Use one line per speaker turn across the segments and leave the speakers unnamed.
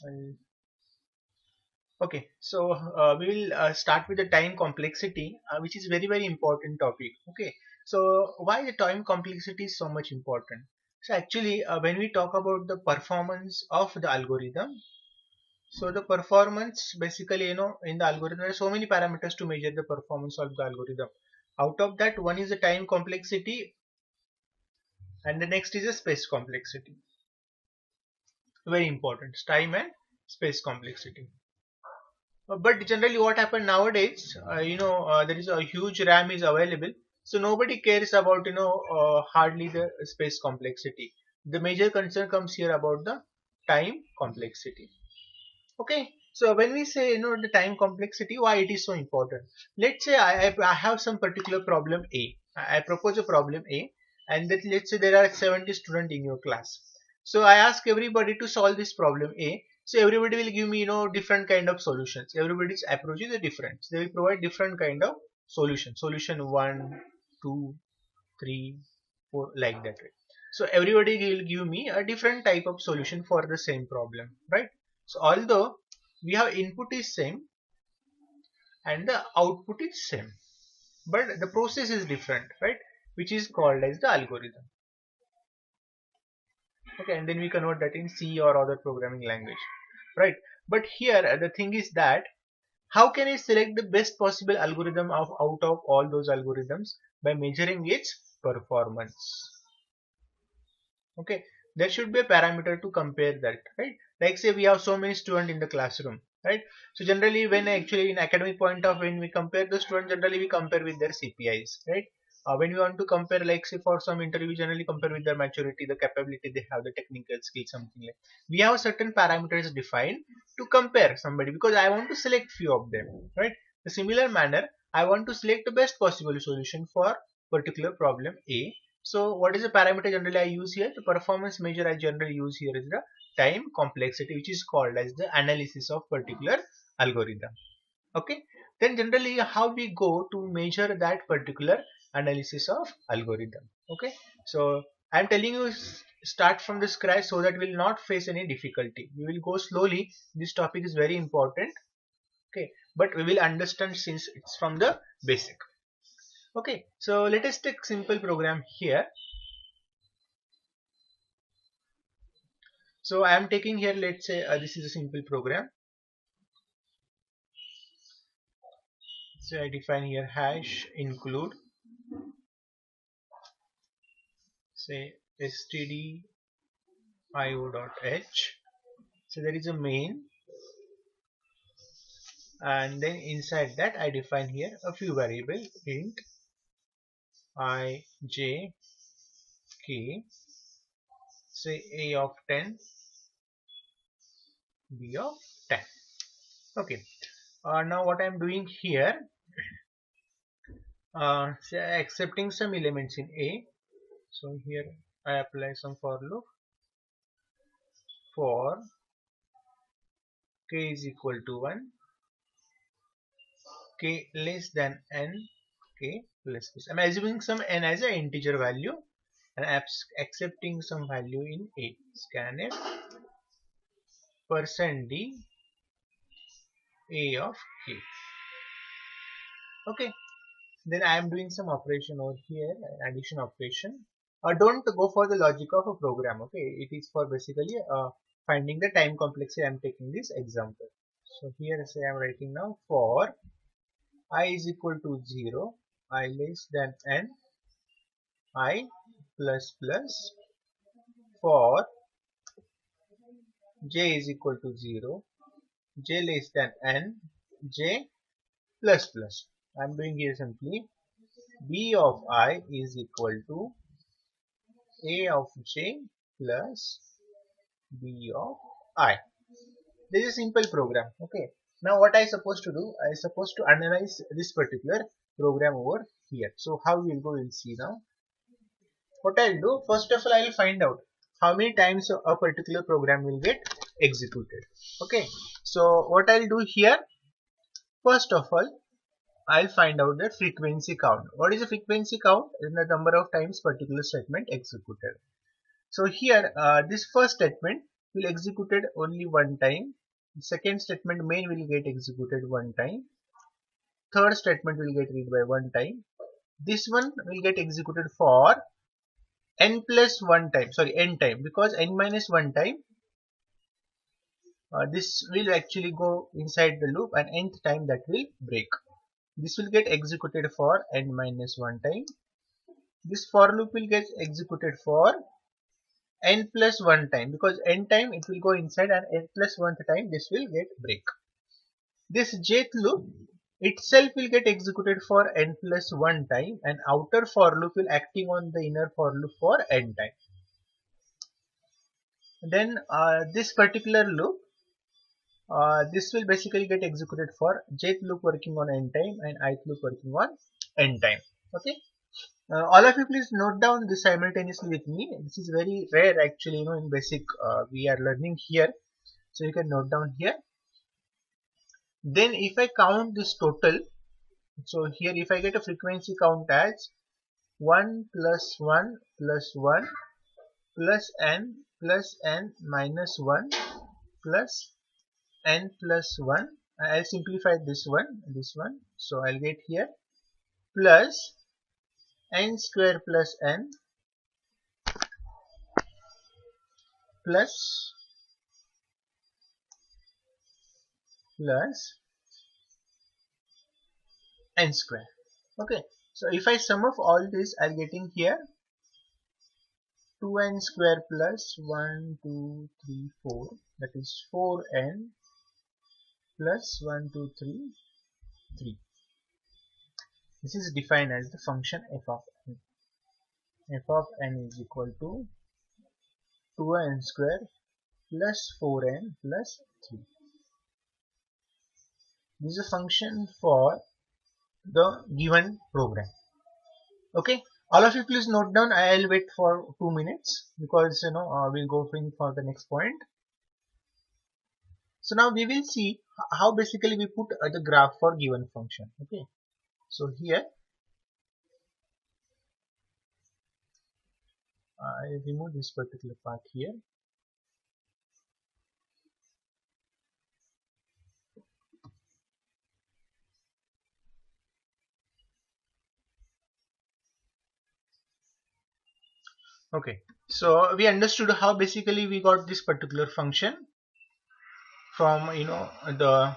And okay, so we will start with the time complexity, which is very important topic. Okay, so why the time complexity is so much important? So actually, when we talk about the performance of the algorithm, so the performance basically, in the algorithm, there are so many parameters to measure the performance of the algorithm. Out of that, one is the time complexity, and the next is the space complexity. Very important, time and space complexity. But generally what happens nowadays, there is a huge RAM is available, so nobody cares about hardly the space complexity. The major concern comes here about the time complexity. Okay, so when we say the time complexity, why it is so important? Let's say I have some particular problem A. I propose a problem A, and that let's say there are 70 students in your class. So I ask everybody to solve this problem A. So everybody will give me different kind of solutions. Everybody's approach is different. So they will provide different kind of solution. Solution 1, 2, 3, 4, like that way. So everybody will give me a different type of solution for the same problem, right? So although we have input is same and the output is same, but the process is different, right? Which is called as the algorithm. Okay, and then we convert that in C or other programming language, right? But here the thing is that how can I select the best possible algorithm out of all those algorithms? By measuring its performance. Okay, there should be a parameter to compare that, right? Like say we have so many students in the classroom, right? So generally when actually in academic point of when we compare the students, generally we compare with their CPIs, right? When we want to compare, like say for some interview, we generally compare with their maturity, the capability they have, the technical skills, something like. We have certain parameters defined to compare somebody because I want to select few of them, right? The similar manner, I want to select the best possible solution for particular problem A. So what is the parameter generally I use here? The performance measure I generally use here is the time complexity, which is called as the analysis of particular algorithm. Okay. Then generally how we go to measure that particular analysis of algorithm. Okay. So I am telling you start from the scratch so that we will not face any difficulty. We will go slowly. This topic is very important. Okay. But we will understand since it's from the basic. Okay. So let us take simple program here. So I am taking here, let's say this is a simple program. So I define here hash include, say stdio.h. So there is a main, and then inside that I define here a few variables int I, j, k, say a of 10, b of 10. Okay. Now what I am doing here, say accepting some elements in a. So here I apply some for loop for k is equal to 1, k less than n, k plus this. I'm assuming some n as an integer value and accepting some value in a. Scanf %d a of k. Okay. Then I am doing some operation over here, addition operation. Don't go for the logic of a program. Okay, it is for basically finding the time complexity. I am taking this example. So here say I am writing now for I is equal to 0, I less than n, I plus plus for j is equal to 0, j less than n, j plus plus. I am doing here simply b of I is equal to a of j plus b of I. This is a simple program. Okay. Now what I supposed to do? I supposed to analyze this particular program over here. So how we will go? We'll see now. What I'll do, first of all, I'll find out how many times a particular program will get executed. Okay, so what I'll do here, first of all, I'll find out the frequency count. What is the frequency count? Is the number of times particular statement executed. So here, this first statement will executed only one time. Second statement main will get executed one time. Third statement will get read by one time. This one will get executed for n plus one time, sorry, n time, because n minus one time this will actually go inside the loop, and nth time that will break. This will get executed for n minus one time. This for loop will get executed for n plus one time, because n time it will go inside, and n plus one time this will get break. This jth loop itself will get executed for n plus one time, and outer for loop will acting on the inner for loop for n time. Then this particular loop, this will basically get executed for jth loop working on n time and ith loop working on n time. Okay. All of you please note down this simultaneously with me. This is very rare actually, in basic we are learning here. So you can note down here. Then if I count this total, so here if I get a frequency count as 1 plus 1 plus 1 plus n minus 1 plus n plus 1, I'll simplify this one, so I'll get here plus n square plus n plus n square. Okay, so if I sum of all this, I'm getting here 2n square plus 1 2 3 4, that is 4n plus 1 2 3 3. This is defined as the function f of n. F of n is equal to 2n square plus 4n plus 3. This is a function for the given program. Okay, all of you please note down. I'll wait for 2 minutes because we'll go for the next point. So now we will see how basically we put the graph for given function. Okay, so here I remove this particular part here. Okay, so we understood how basically we got this particular function from the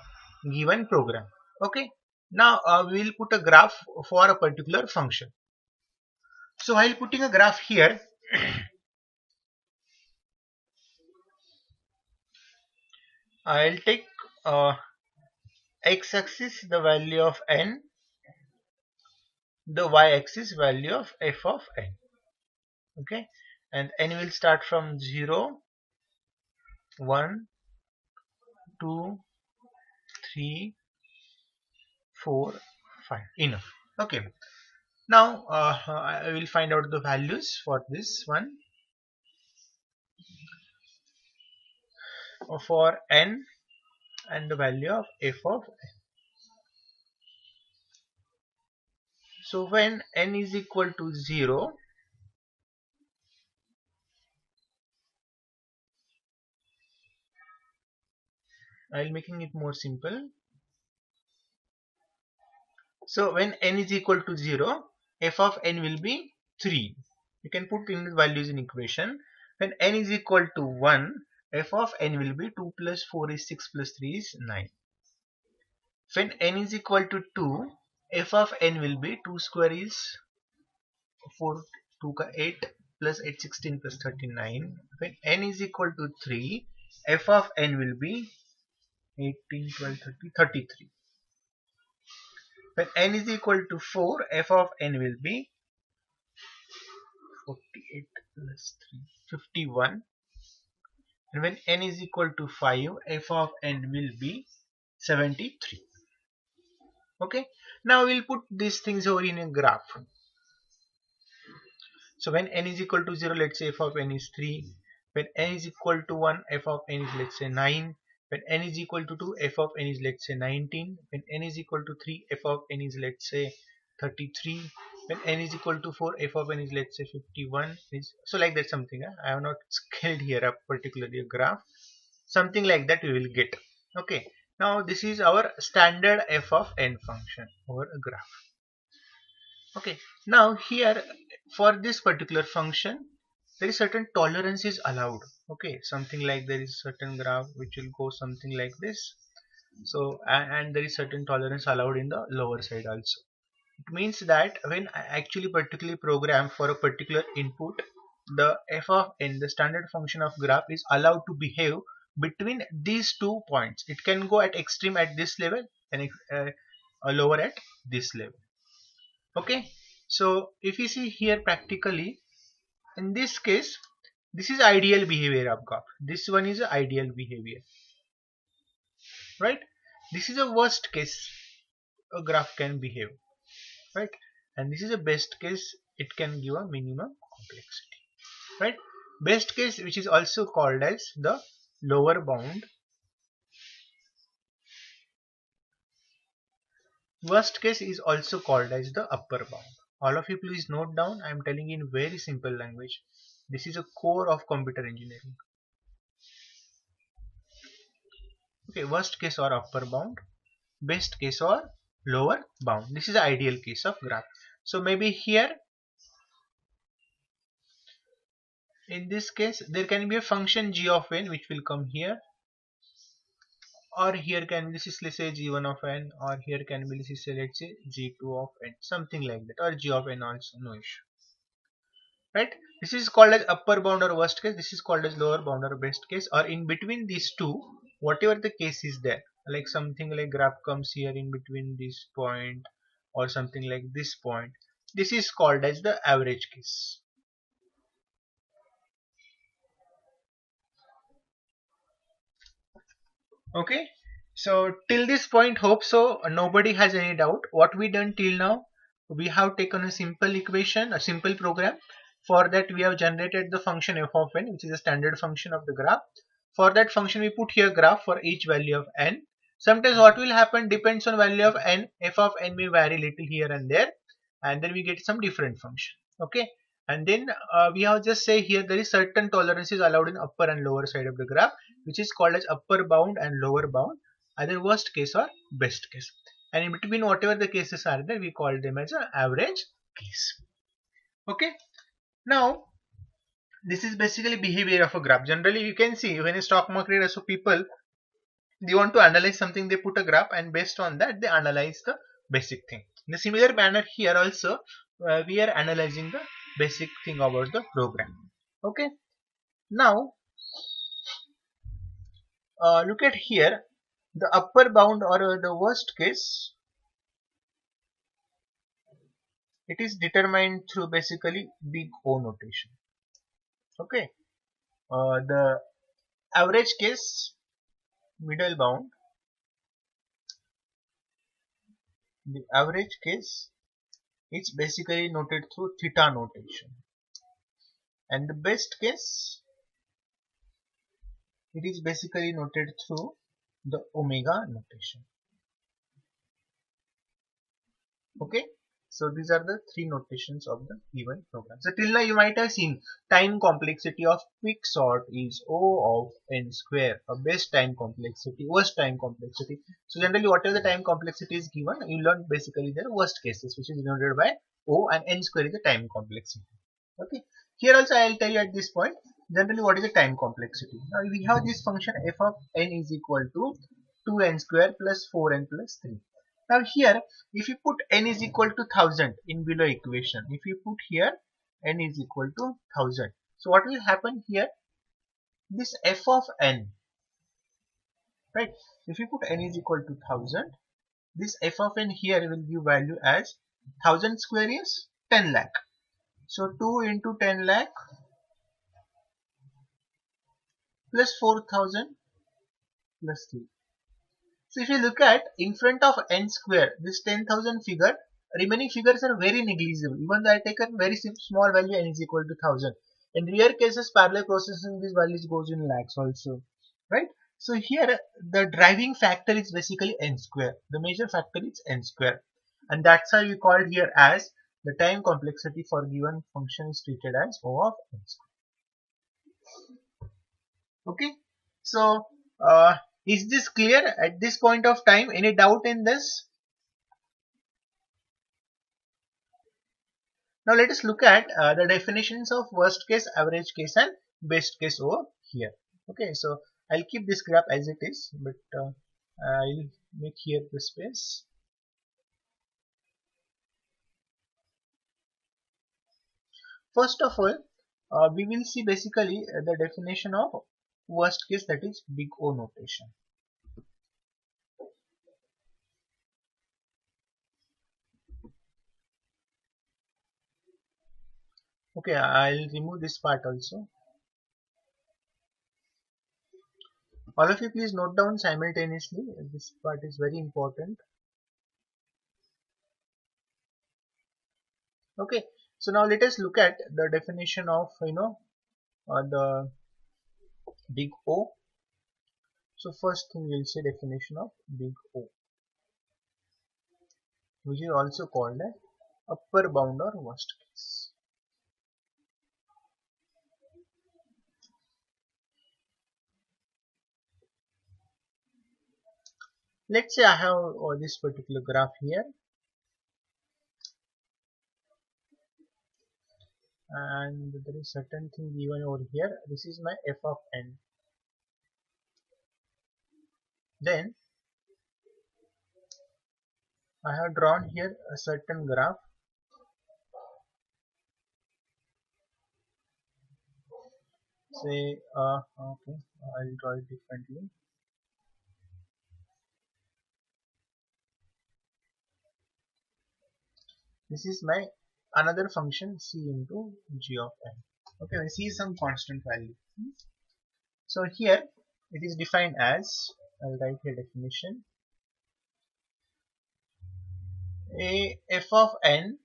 given program. Okay, now we will put a graph for a particular function. So while putting a graph here, I'll take x-axis the value of n, the y-axis value of f of n. Okay, and n will start from 0, 1, 2, 3, 4, 5. Enough. Okay, now I will find out the values for this one. For n and the value of f of n. So when n is equal to 0, I'll making it more simple. So when n is equal to 0, f of n will be 3. You can put in the values in equation. When n is equal to 1, f of n will be 2 plus 4 is 6 plus 3 is 9. When n is equal to 2, f of n will be 2 square is 4, 2 ka 8 plus 8 16 plus 39. When n is equal to 3, f of n will be 18 12 30 33. When n is equal to 4, f of n will be 48 plus 3 51. And when n is equal to 5, f of n will be 73. Okay, now we'll put these things over in a graph. So when n is equal to 0, let's say f of n is 3. When n is equal to 1, f of n is, let's say, 9. When n is equal to 2, f of n is, let's say, 19. When n is equal to 3, f of n is, let's say, 33. When n is equal to 4, f of n is, let's say, 51 is, so like that something. I have not scaled here up particularly a graph, something like that we will get. Okay, now this is our standard f of n function over a graph. Okay, now here for this particular function there is certain tolerance is allowed. Okay, something like there is certain graph which will go something like this. So and there is certain tolerance allowed in the lower side also. It means that when I actually particularly program for a particular input, the f of n, the standard function of graph, is allowed to behave between these 2 points. It can go at extreme at this level and lower at this level. Okay, so if you see here practically, in this case, this is ideal behavior of graph. This one is a ideal behavior, right? This is a worst case a graph can behave, right? And this is a best case, it can give a minimum complexity, right? Best case, which is also called as the lower bound. Worst case is also called as the upper bound. All of you please note down, I am telling you in very simple language. This is a core of computer engineering. Okay, worst case or upper bound, best case or lower bound. This is the ideal case of graph. So maybe here in this case there can be a function g of n which will come here, or here can be, this is, let's say, g1 of n, or here can be, this is, let's say, g2 of n, something like that, or g of n also, no issue, right? This is called as upper bound or worst case, this is called as lower bound or best case, or in between these two, whatever the case is there, like something like graph comes here in between this point or something like this point, this is called as the average case. Okay, so till this point, hope so nobody has any doubt. What we done till now, we have taken a simple equation, a simple program. For that we have generated the function f of n, which is a standard function of the graph. For that function we put here graph for each value of n. Sometimes what will happen depends on value of n, f of n may vary little here and there, and then we get some different function. Okay, and then we have just say here there is certain tolerances allowed in upper and lower side of the graph, which is called as upper bound and lower bound, either worst case or best case, and in between whatever the cases are there we call them as an average case. Okay, now this is basically behavior of a graph. Generally you can see when a stock market also people, they want to analyze something, they put a graph and based on that they analyze the basic thing. In a similar manner here also we are analyzing the basic thing about the program. Okay, now look at here, the upper bound or the worst case, it is determined through basically big O notation. Okay, the average case, middle bound, the average case, it's basically noted through theta notation, and the best case, it is basically noted through the omega notation. Okay, so these are the three notations of the given program. So till now you might have seen time complexity of quicksort is O of n square, or best time complexity, worst time complexity. So generally whatever the time complexity is given, you learn basically the worst cases, which is denoted by O, and n square is the time complexity. Okay, here also I will tell you at this point generally what is the time complexity. Now we have this function f of n is equal to 2n square plus 4n plus 3. Now here if you put n is equal to 1000 in below equation, if you put here n is equal to 1000, so what will happen here, this f of n, right, if you put n is equal to 1000, this f of n here will give value as 1000 square is 10 lakh. So 2 into 10 lakh plus 4000 plus 3. So if you look at in front of n square, this 10,000 figure, remaining figures are very negligible. Even though I take a very small value, n is equal to 1000. In rare cases, parallel processing, these values goes in lakhs also, right? So here the driving factor is basically n square. The major factor is n square, and that's why we called here as the time complexity for given function is treated as O of n square. Okay, so is this clear at this point of time? Any doubt in this? Now let us look at the definitions of worst case, average case and best case over here. Okay, so I'll keep this graph as it is, but I'll make here the space. First of all, we will see basically the definition of worst case, that is big O notation. Okay, I'll remove this part also. All of you please note down simultaneously. This part is very important. Okay, so now let us look at the definition of the big O. So first thing we'll say definition of big O, which is also called as upper bound or worst case. Let's say I have this particular graph here, and there is certain thing given over here. This is my f of n. Then I have drawn here a certain graph. Say okay, I'll draw it differently. This is my another function c into g of n. Okay, we see some constant value. So here it is defined as, I'll write here definition, a f of n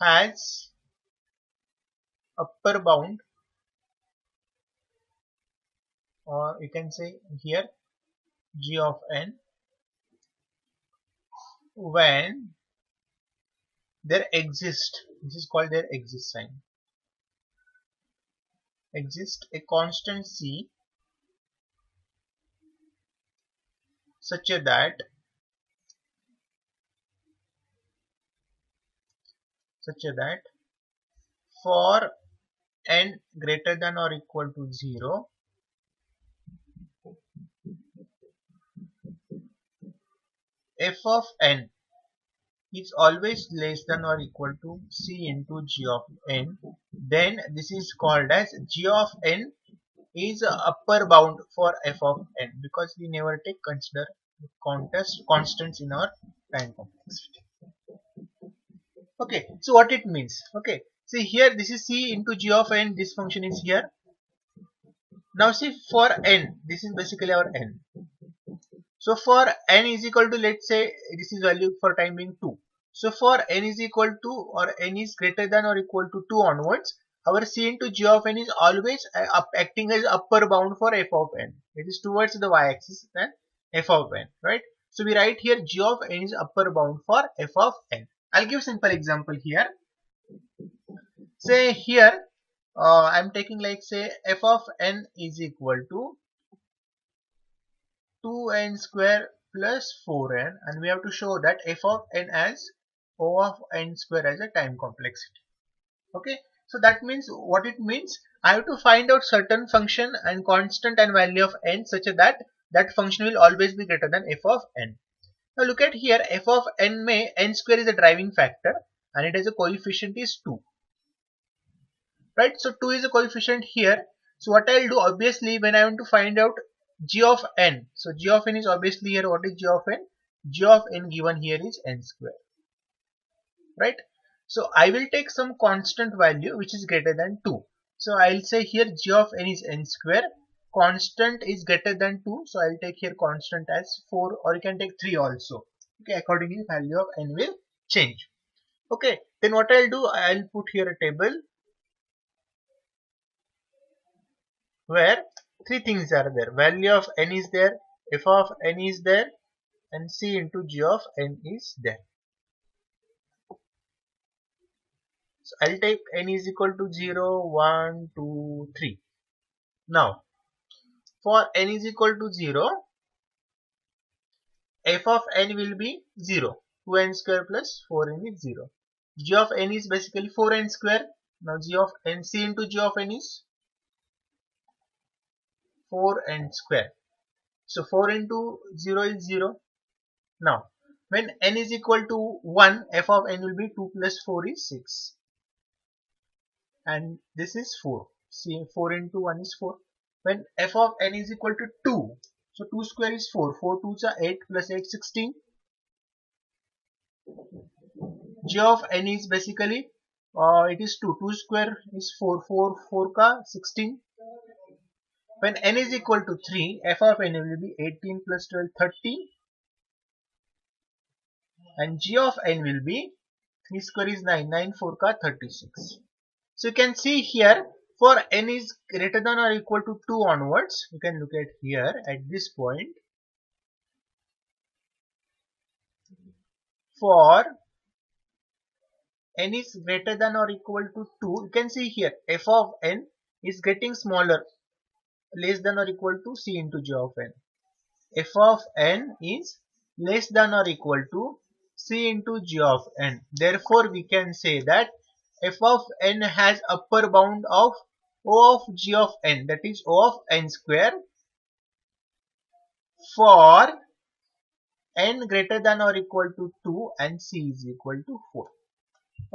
has upper bound, or you can say here g of n, when there exists, this is called their exist sign, exist a constant c such that for n greater than or equal to 0, f of n is always less than or equal to c into g of n, then this is called as g of n is a upper bound for f of n, because we never take consider constants in our time complexity. Okay, so what it means? Okay, see here this is c into g of n, this function is here. Now see for n, this is basically our n. So for n is equal to, let's say this is value for time being 2. So for n is equal to, or n is greater than or equal to 2 onwards, our c into g of n is always acting as upper bound for f of n. It is towards the y-axis than f of n, right? So we write here g of n is upper bound for f of n. I'll give simple example here. Say here I'm taking, like, say f of n is equal to 2n square plus 4n, and we have to show that f of n as O of n square as a time complexity. Okay, so that means, what it means, I have to find out certain function and constant and value of n such that that function will always be greater than f of n. Now look at here, f of n may, n square is a driving factor and it has a coefficient is 2, right? So 2 is a coefficient here. So what I'll do, obviously when I want to find out g of n, so g of n is obviously here, what is g of n? G of n given here is n square, right? So I will take some constant value which is greater than 2. So I'll say here g of n is n square, constant is greater than 2, so I'll take here constant as 4, or you can take 3 also. Okay, accordingly value of n will change. Okay, then what I'll do, I'll put here a table where three things are there. Value of n is there, f of n is there, and c into g of n is there. So I'll take n is equal to 0, 1, 2, 3. Now for n is equal to 0, f of n will be 0. 2n square plus 4n is 0. G of n is basically 4n square. Now g of n, c into g of n is 4n square. So 4 into 0 is 0. Now when n is equal to 1, f of n will be 2 plus 4 is 6. And this is 4. See, 4 into 1 is 4. When f of n is equal to 2, so 2 square is 4. 4 2s are 8 plus 8 16. G of n is basically it is 2. 2 square is 4. 4 4 ka 16. When n is equal to 3, f of n will be 18 plus 12 30. And g of n will be 3 square is 9. 9 4 ka 36. So you can see here for n is greater than or equal to 2 onwards, you can look at here at this point. For n is greater than or equal to 2, you can see here f of n is getting smaller, less than or equal to c into g of n. F of n is less than or equal to c into g of n. Therefore, we can say that f of n has upper bound of O of g of n, that is O of n square, for n greater than or equal to 2 and c is equal to 4.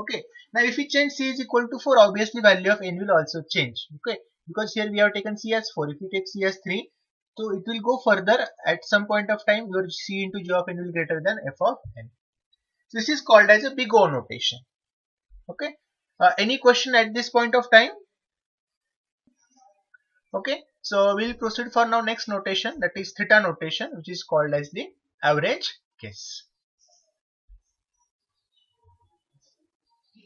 Okay. Now if we change c is equal to 4, obviously value of n will also change. Okay. Because here we have taken c as 4. If we take c as 3, so it will go further. At some point of time, your c into g of n will be greater than f of n. So this is called as a big O notation. Okay. Any question at this point of time? Okay. So we'll proceed for now next notation, that is theta notation, which is called as the average case.